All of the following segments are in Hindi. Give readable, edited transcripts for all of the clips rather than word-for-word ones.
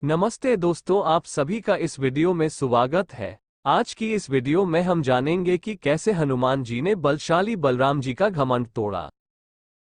नमस्ते दोस्तों, आप सभी का इस वीडियो में स्वागत है। आज की इस वीडियो में हम जानेंगे कि कैसे हनुमान जी ने बलशाली बलराम जी का घमंड तोड़ा।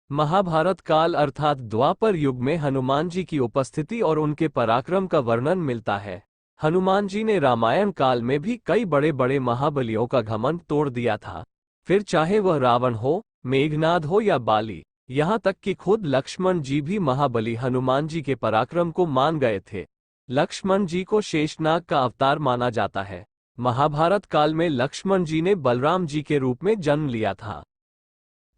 महाभारत काल अर्थात द्वापर युग में हनुमान जी की उपस्थिति और उनके पराक्रम का वर्णन मिलता है। हनुमान जी ने रामायण काल में भी कई बड़े बड़े महाबलियों का घमंड तोड़ दिया था, फिर चाहे वह रावण हो, मेघनाद हो या बाली, यहाँ तक कि खुद लक्ष्मण जी भी महाबली हनुमान जी के पराक्रम को मान गए थे। लक्ष्मण जी को शेषनाग का अवतार माना जाता है। महाभारत काल में लक्ष्मण जी ने बलराम जी के रूप में जन्म लिया था,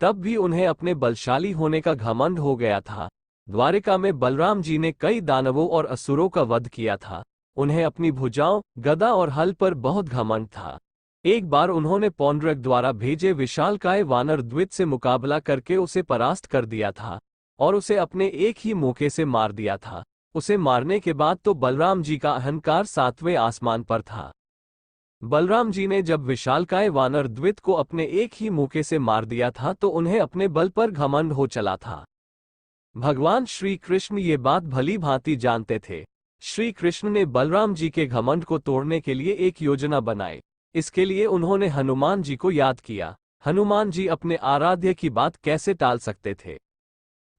तब भी उन्हें अपने बलशाली होने का घमंड हो गया था। द्वारिका में बलराम जी ने कई दानवों और असुरों का वध किया था। उन्हें अपनी भुजाओं, गदा और हल पर बहुत घमंड था। एक बार उन्होंने पौंड्रक द्वारा भेजे विशालकाय वानर द्वित से मुकाबला करके उसे परास्त कर दिया था और उसे अपने एक ही मौके से मार दिया था। उसे मारने के बाद तो बलराम जी का अहंकार 7वें आसमान पर था। बलराम जी ने जब विशालकाय वानर द्वित को अपने एक ही मौके से मार दिया था तो उन्हें अपने बल पर घमंड हो चला था। भगवान श्री कृष्ण ये बात भली भांति जानते थे। श्री कृष्ण ने बलराम जी के घमंड को तोड़ने के लिए एक योजना बनाई। इसके लिए उन्होंने हनुमान जी को याद किया। हनुमान जी अपने आराध्य की बात कैसे टाल सकते थे।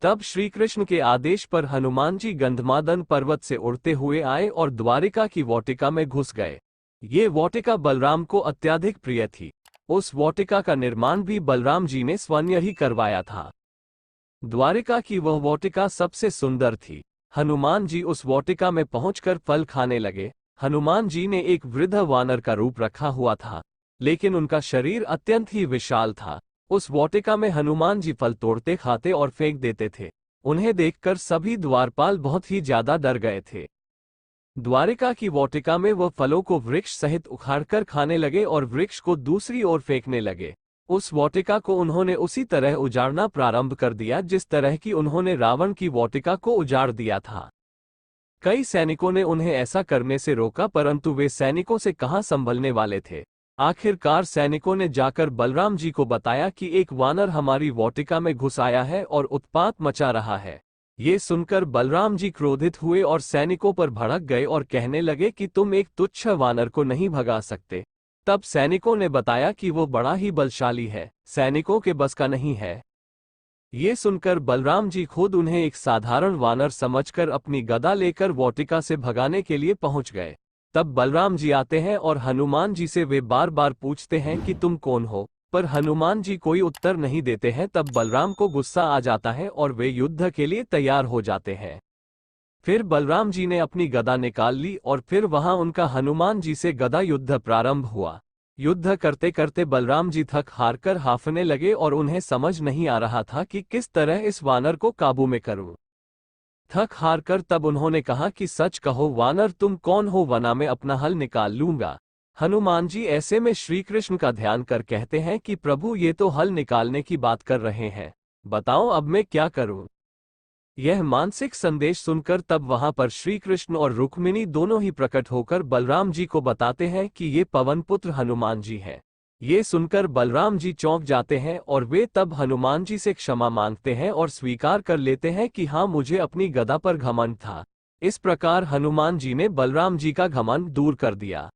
तब श्री कृष्ण के आदेश पर हनुमान जी गंधमादन पर्वत से उड़ते हुए आए और द्वारिका की वाटिका में घुस गए। ये वाटिका बलराम को अत्यधिक प्रिय थी। उस वाटिका का निर्माण भी बलराम जी ने स्वयं ही करवाया था। द्वारिका की वह वाटिका सबसे सुंदर थी। हनुमान जी उस वाटिका में पहुंचकर फल खाने लगे। हनुमान जी ने एक वृद्ध वानर का रूप रखा हुआ था, लेकिन उनका शरीर अत्यंत ही विशाल था। उस वाटिका में हनुमान जी फल तोड़ते, खाते और फेंक देते थे। उन्हें देखकर सभी द्वारपाल बहुत ही ज्यादा डर गए थे। द्वारिका की वाटिका में वह फलों को वृक्ष सहित उखाड़कर खाने लगे और वृक्ष को दूसरी ओर फेंकने लगे। उस वाटिका को उन्होंने उसी तरह उजाड़ना प्रारंभ कर दिया जिस तरह की उन्होंने रावण की वाटिका को उजाड़ दिया था। कई सैनिकों ने उन्हें ऐसा करने से रोका, परंतु वे सैनिकों से कहाँ संभलने वाले थे। आखिरकार सैनिकों ने जाकर बलराम जी को बताया कि एक वानर हमारी वाटिका में घुस आया है और उत्पात मचा रहा है। ये सुनकर बलराम जी क्रोधित हुए और सैनिकों पर भड़क गए और कहने लगे कि तुम एक तुच्छ वानर को नहीं भगा सकते। तब सैनिकों ने बताया कि वो बड़ा ही बलशाली है, सैनिकों के बस का नहीं है। ये सुनकर बलराम जी खुद उन्हें एक साधारण वानर समझकर अपनी गदा लेकर वाटिका से भगाने के लिए पहुंच गए। तब बलराम जी आते हैं और हनुमान जी से वे बार बार पूछते हैं कि तुम कौन हो, पर हनुमान जी कोई उत्तर नहीं देते हैं। तब बलराम को गुस्सा आ जाता है और वे युद्ध के लिए तैयार हो जाते हैं। फिर बलराम जी ने अपनी गदा निकाल ली और फिर वहां उनका हनुमान जी से गदा युद्ध प्रारंभ हुआ। युद्ध करते करते बलराम जी थक हारकर हांफने लगे और उन्हें समझ नहीं आ रहा था कि किस तरह इस वानर को काबू में करूं। थक हार कर तब उन्होंने कहा कि सच कहो वानर, तुम कौन हो, वरना मैं अपना हल निकाल लूंगा। हनुमान जी ऐसे में श्री कृष्ण का ध्यान कर कहते हैं कि प्रभु, ये तो हल निकालने की बात कर रहे हैं, बताओ अब मैं क्या करूं। यह मानसिक संदेश सुनकर तब वहां पर श्री कृष्ण और रुक्मिणी दोनों ही प्रकट होकर बलराम जी को बताते हैं कि ये पवन पुत्र हनुमान जी हैं। ये सुनकर बलराम जी चौंक जाते हैं और वे तब हनुमान जी से क्षमा मांगते हैं और स्वीकार कर लेते हैं कि हाँ, मुझे अपनी गदा पर घमंड था। इस प्रकार हनुमान जी ने बलराम जी का घमंड दूर कर दिया।